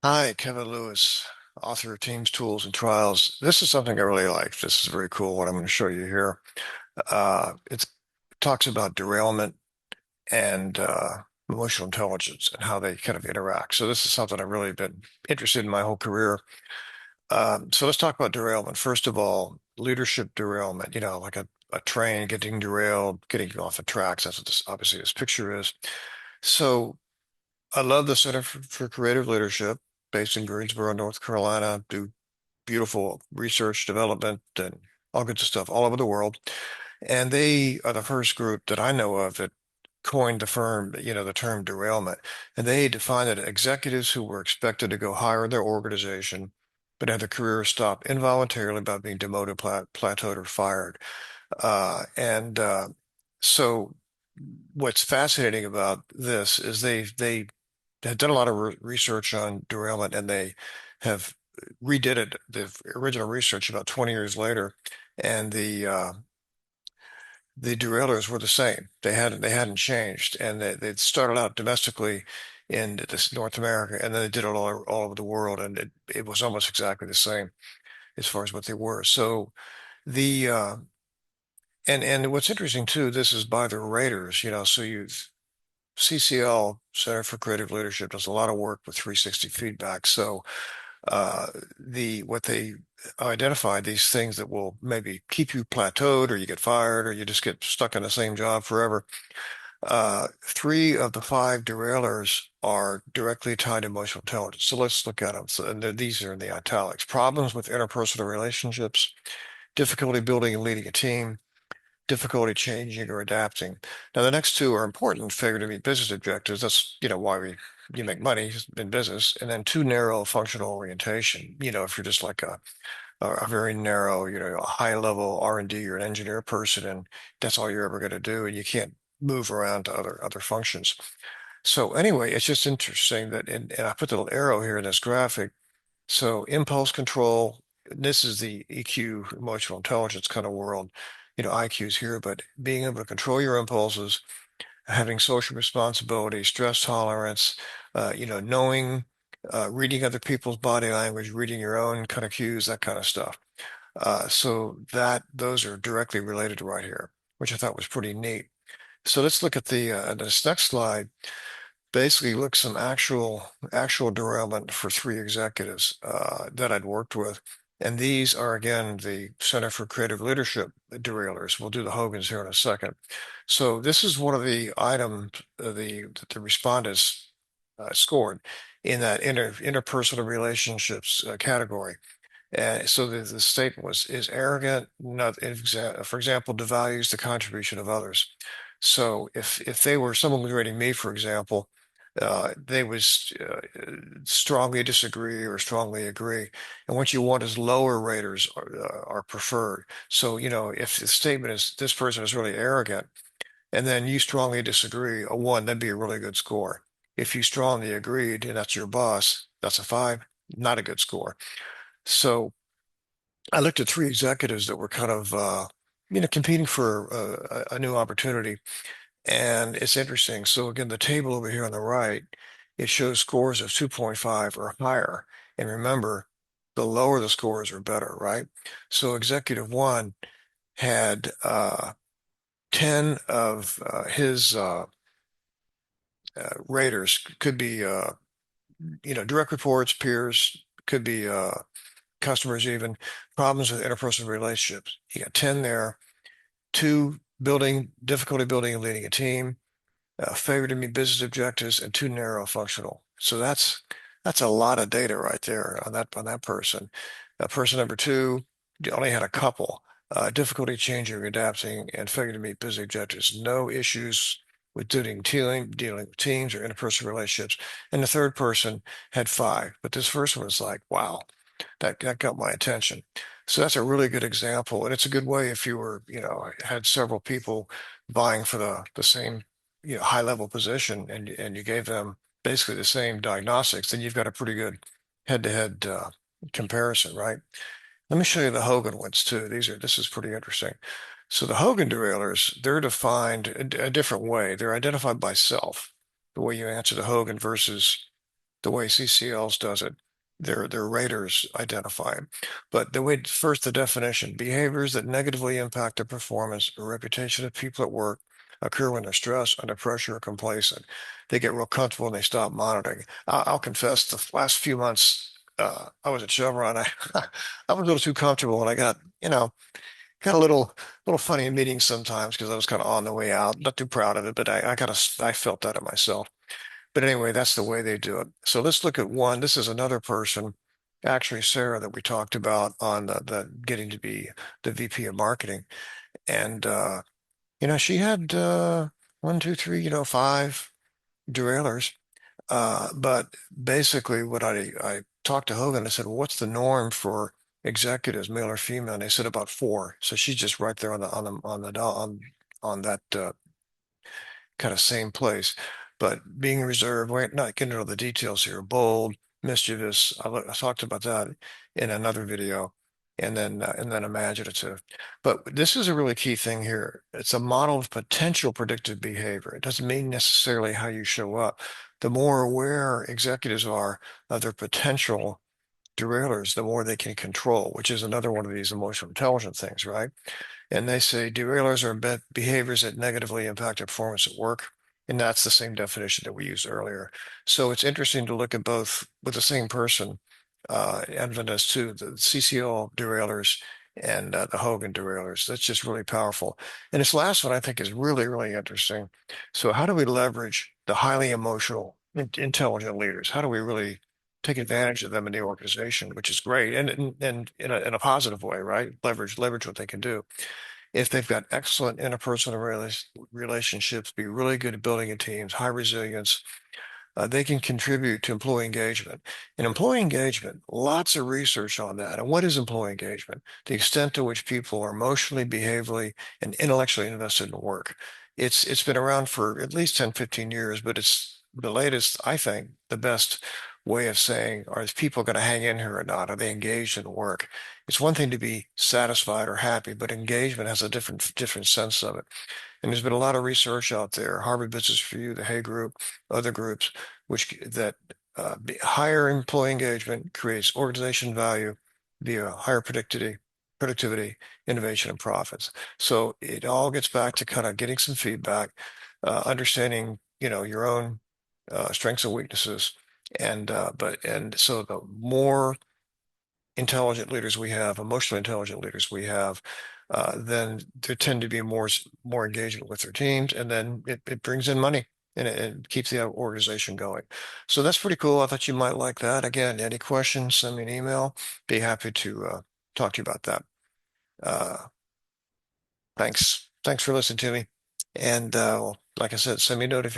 Hi, Kevin Lewis, author of Teams, Tools, and Trials. This is something I really like. This is very cool, what I'm going to show you here. It talks about derailment and emotional intelligence and how they kind of interact. So this is something I've really been interested in my whole career. So let's talk about derailment. First of all, leadership derailment, like a train getting derailed, getting off the tracks. That's what this, obviously this picture is. So I love the Center for Creative Leadership based in Greensboro, North Carolina, do beautiful research development and all kinds of stuff all over the world. And they are the first group that I know of that coined the term derailment. And they defined it as executives who were expected to go higher in their organization, but had their careers stopped involuntarily by being demoted, plateaued, or fired. And so what's fascinating about this is they had done a lot of research on derailment, and they have redid it, the original research about 20 years later, and the derailers were the same. They hadn't changed, and they started out domestically in this North America, and then they did it all over the world, and it was almost exactly the same as far as what they were. So the and what's interesting too, this is by the raters, so you CCL, Center for Creative Leadership, does a lot of work with 360 feedback. So what they identify, these things that will maybe keep you plateaued, or you get fired, or you just get stuck in the same job forever. Three of the five derailers are directly tied to emotional intelligence. So let's look at them. So, and these are in the italics. Problems with interpersonal relationships, difficulty building and leading a team, difficulty changing or adapting. Now, the next two are important: failure to meet business objectives. That's, why you make money in business. And then too narrow functional orientation. If you're just like a very narrow, a high level R&D or an engineer person, and that's all you're ever going to do, and you can't move around to other functions. So anyway, it's just interesting that, and I put the little arrow here in this graphic. So impulse control, this is the EQ, emotional intelligence kind of world. IQ's here, but being able to control your impulses, having social responsibility, stress tolerance, knowing, reading other people's body language, reading your own kind of cues, that kind of stuff. So those are directly related to right here, which I thought was pretty neat. So let's look at this next slide. Basically, look some actual derailment for three executives that I'd worked with. And these are, again, the Center for Creative Leadership derailers. We'll do the Hogans here in a second. So this is one of the items the respondents scored in that interpersonal relationships category. And so the statement is arrogant, not, for example, devalues the contribution of others. So if they were someone was rating me, for example, they would strongly disagree or strongly agree. And what you want is lower raters are preferred. So, if the statement is this person is really arrogant, and then you strongly disagree, a one, that'd be a really good score. If you strongly agreed, and that's your boss, that's a five, not a good score. So I looked at three executives that were kind of, competing for a new opportunity. And it's interesting. So again, the table over here on the right, it shows scores of 2.5 or higher. And remember, the lower the scores are better, right? So executive one had 10 of his raters could be, direct reports, peers, could be customers even, problems with interpersonal relationships. You got 10 there, two difficulty building and leading a team, failure to meet business objectives, and too narrow functional. So that's a lot of data right there on that person. Person number two only had a couple. Difficulty changing, adapting, and failure to meet business objectives. No issues with dealing with teams or interpersonal relationships. And the third person had five. But this first one was like, wow, that got my attention. So that's a really good example. And it's a good way if you were, had several people vying for the same, high level position, and you gave them basically the same diagnostics, then you've got a pretty good head-to-head comparison, right? Let me show you the Hogan ones too. This is pretty interesting. So the Hogan derailers, they're defined a different way. They're identified by self, the way you answer the Hogan versus the way CCLs does it. Their raters identify it. But the way, first, the definition: behaviors that negatively impact the performance or reputation of people at work occur when they're stressed, under pressure, or complacent. They get real comfortable and they stop monitoring. I'll confess, the last few months, I was at Chevron. I was a little too comfortable, and I got a little funny in meetings sometimes because I was kind of on the way out. Not too proud of it, but I felt that of myself. But anyway, that's the way they do it. So let's look at one. This is another person, actually Sarah, that we talked about on the getting to be the VP of marketing. And she had one, two, three, five derailers. But basically, what I talked to Hogan, I said, well, what's the norm for executives, male or female? And they said about four. So she's just right there on that kind of same place. But being reserved, we're not getting into the details here. Bold, mischievous. I talked about that in another video, and then imaginative. But this is a really key thing here. It's a model of potential predictive behavior. It doesn't mean necessarily how you show up. The more aware executives are of their potential derailers, the more they can control, which is another one of these emotional intelligence things, right? And they say derailers are behaviors that negatively impact our performance at work. And that's the same definition that we used earlier. So it's interesting to look at both with the same person, Advent too, the CCO derailers and the Hogan derailers. That's just really powerful. And this last one I think is really, really interesting. So how do we leverage the highly emotional, intelligent leaders? How do we really take advantage of them in the organization, which is great, and in a positive way, right? Leverage what they can do. If they've got excellent interpersonal relationships, be really good at building a teams, high resilience, they can contribute to employee engagement. And employee engagement, lots of research on that. And what is employee engagement? The extent to which people are emotionally, behaviorally, and intellectually invested in work. It's been around for at least 10, 15 years, but it's the latest, I think, the best way of saying, are people going to hang in here or not? Are they engaged in work? It's one thing to be satisfied or happy, but engagement has a different sense of it. And there's been a lot of research out there, Harvard Business Review, the Hay Group, other groups, higher employee engagement creates organization value via higher productivity, innovation, and profits. So it all gets back to kind of getting some feedback, understanding, your own strengths and weaknesses, and so the more intelligent leaders we have, emotionally intelligent leaders we have, then there tend to be more engagement with their teams, and then it brings in money and it keeps the organization going. So that's pretty cool. I thought you might like that. Again, any questions, send me an email. Be happy to talk to you about that. Uh, thanks. Thanks for listening to me. And like I said, send me a notification.